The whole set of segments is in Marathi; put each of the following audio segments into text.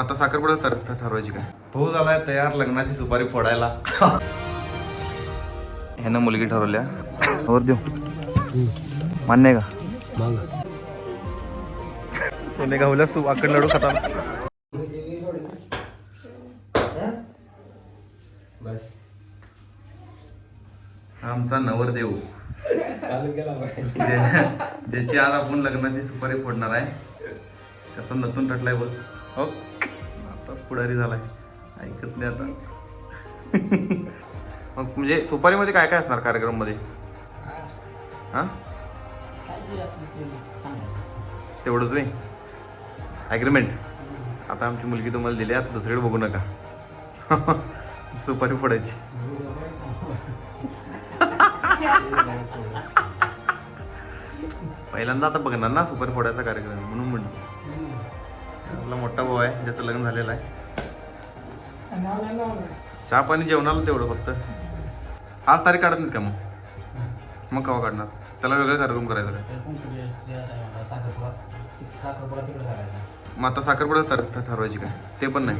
आता साखरपुडा ठरवायची काय? भाऊ झालाय तयार लग्नाची सुपारी फोडायला. ह्यानं मुलगी ठरवल्या वर देऊ मान्य आहे का? सोने गावल्यास तू आकड लाडू खाता बस. आमचा नवरदेव ज्याची आज आपण लग्नाची सुपारी फोडणार आहे त्याचा नतून थटलाय बघ. हो आता पुढारी झालाय, ऐकत नाही आता. मग म्हणजे सुपारीमध्ये काय काय असणार कार्यक्रम मध्ये? हा तेवढंच वे ॲग्रीमेंट. आता आमची मुलगी तुम्हाला दिली, आता दुसरीकडे बघू नका. सुपारी फोडायची. पहिल्यांदा आता बघणार ना सुपारी फोडायचा कार्यक्रम, म्हणून म्हणतो. आपला मोठा भाऊ आहे ज्याचं लग्न झालेलं आहे. चहा पाणी जेवणाला तेवढं फक्त. आज तारीख काढत नाहीत का? मग केव्हा काढणार? त्याला वेगळं कार्यक्रम करायचं काय? मग आता साखरपुडा ठरवायची काय? ते पण नाही.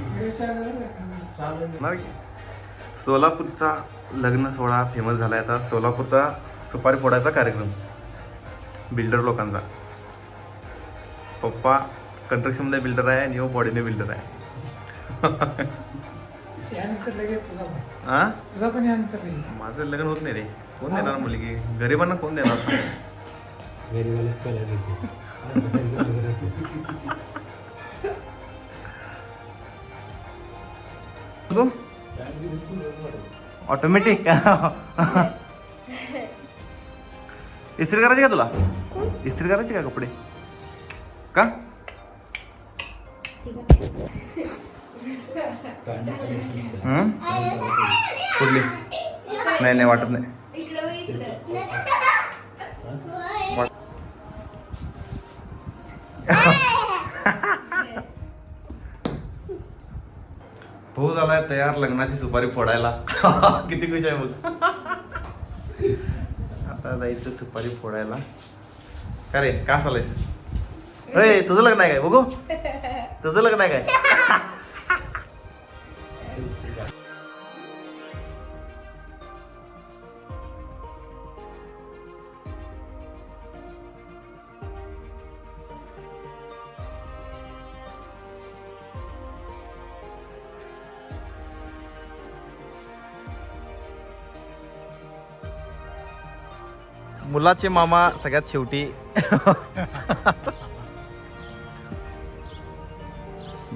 सोलापूरचा लग्न सोहळा फेमस झाला आहे. आता सोलापूरचा सुपारी फोडायचा कार्यक्रम बिल्डर लोकांचा. पप्पा कन्स्ट्रक्शनमध्ये बिल्डर आहे आणि बॉडीने बिल्डर आहे. माझं लग्न होत नाही रे. कोण देणार मुलगी? गरिबांना कोण देणार? ऑटोमॅटिक इस्त्री करायची का तुला? इस्त्री करायची का कपडे? का कुठली? नाही नाही वाटत नाही. भाऊ झालाय तयार लग्नाची सुपारी फोडायला. किती खुश आहे बघ. आता जायचं सुपारी फोडायला. का रे का चालायस? अय तुझं लग्न आहे काय? बघू तुझं लग्न आहे काय? मुलाचे मामा सगळ्यात शेवटी.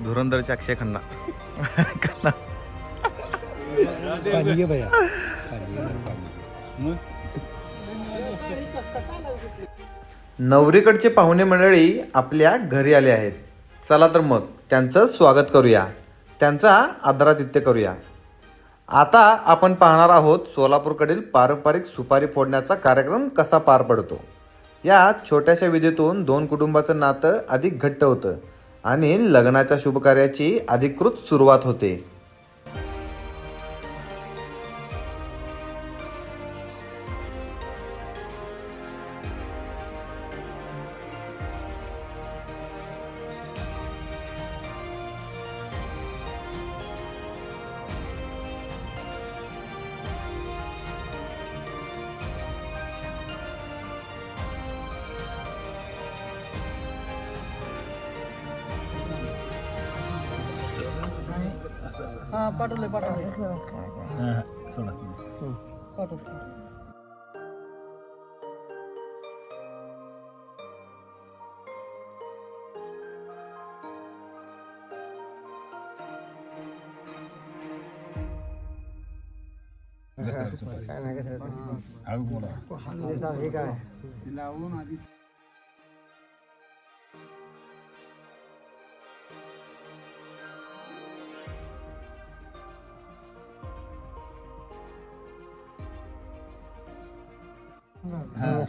धुरंधरचे अक्षय खन्ना. नवरीकडचे पाहुणे मंडळी आपल्या घरी आले आहेत. चला तर मग त्यांचं स्वागत करूया, त्यांचा आदरातिथ्य करूया. आता आपण पाहणार आहोत सोलापूरकडील पारंपरिक सुपारी फोडण्याचा कार्यक्रम कसा पार पडतो. या छोट्याशा विधीतून दोन कुटुंबाचं नातं अधिक घट्ट होतं आणि लग्नाच्या शुभकार्याची अधिकृत सुरुवात होते. पाठवले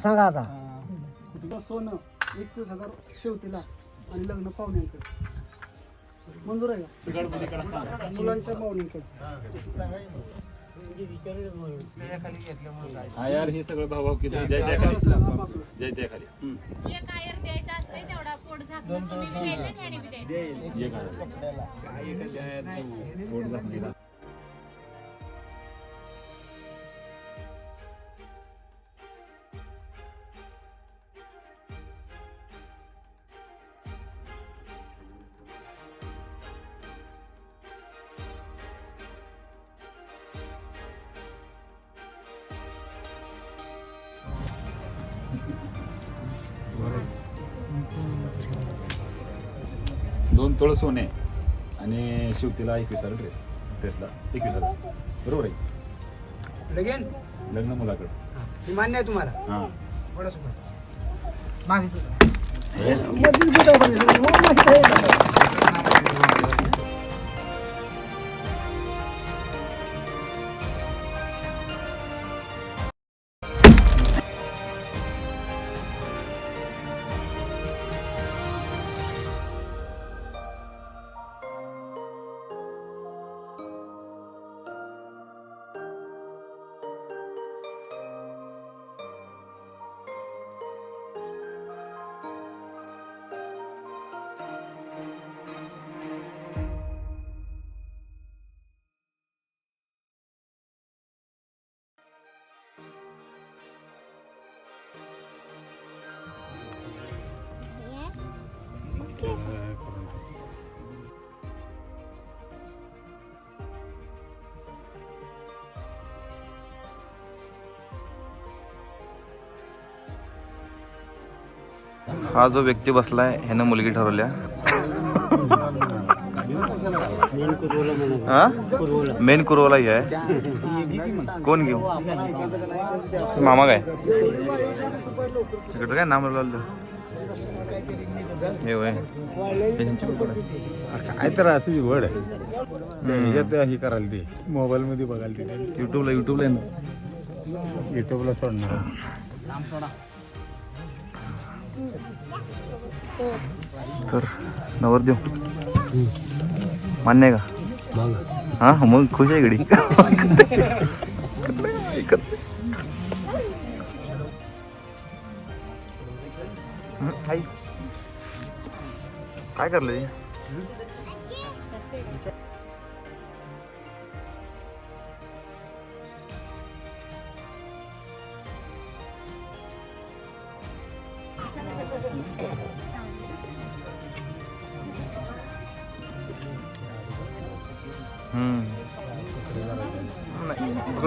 सांगा आता. सोनं 21,000 शेवतीला आणि लग्न पाहुण्यांकडे मंजूर आहे का? मुलांच्या पाहुण्यांकडे हा यार हे सगळं भाऊकीचं जय जय खाली जय जय खाली एक आयर द्यायचा असते तेवढा पोट झाकून तुम्ही बी द्यायचं आणि ह्याने बी द्यायचं. ये काय पोट झाकलेला. दोन तोळ सोने आणि शिवतीला 21,000 ड्रेसला 21,000 बरोबर आहे. लगेन लग्न मुलाकडे मान्य आहे तुम्हाला हां हा जो व्यक्ती बसलाय ह्यानं मुलगी ठरवल्या. हा मेन कुरवला ही आहे. कोण घेऊ मामा काय तिकडं काय नाम हे होय काय तर अशी वड आहे ह्याच्यात ही करायला ती मोबाईल मध्ये बघायला ती युट्यूबला युट्यूबला युट्यूबला सोडणार. तर नवर देऊ मान्य आहे का? हा मग खुश आहे गडी. काय करलंय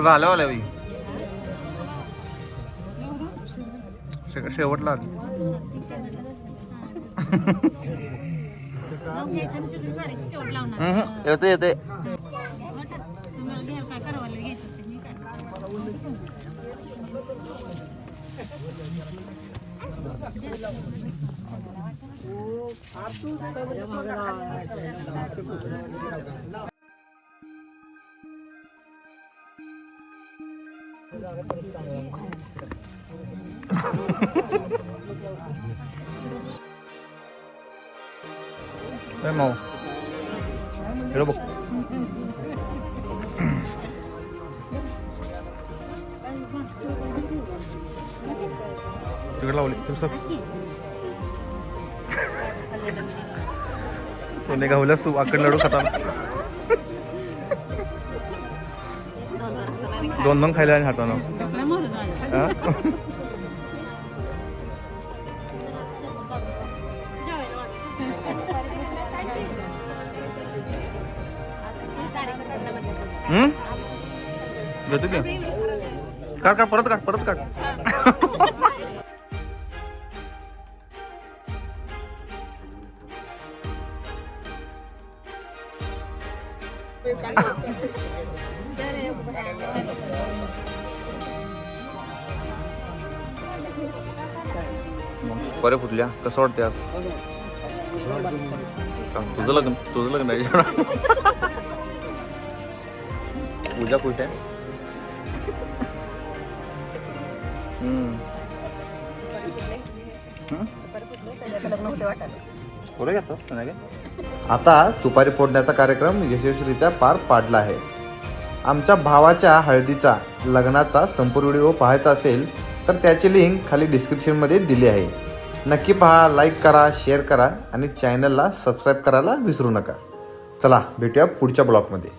झालं वाला बाई शेवटला येते येते. काय करावं घ्यायचं ते मी काय काय माऊ इकडं बघ. तिकडे लावली सोने गावल्यास तू आकड लाडू खाता. दोन दोन खायला आणि हातानं घेतो की काढ काढ परत काढ परत काढ. बरे फुटल्या कसं वाटते आज? तुझं लग्न आहे. पूजा कुठे आहे? आता सुपारी फोडण्याचा कार्यक्रम यशस्वीरित्या पार पाडला आहे. आमच्या भावाच्या हळदीचा लग्नाचा संपूर्ण व्हिडिओ पाहायचा असेल तर त्याची लिंक खाली डिस्क्रिप्शनमध्ये दिली आहे. नक्की पहा, लाईक करा, शेअर करा आणि चॅनलला सबस्क्राईब करायला विसरू नका. चला भेटूया पुढच्या ब्लॉगमध्ये.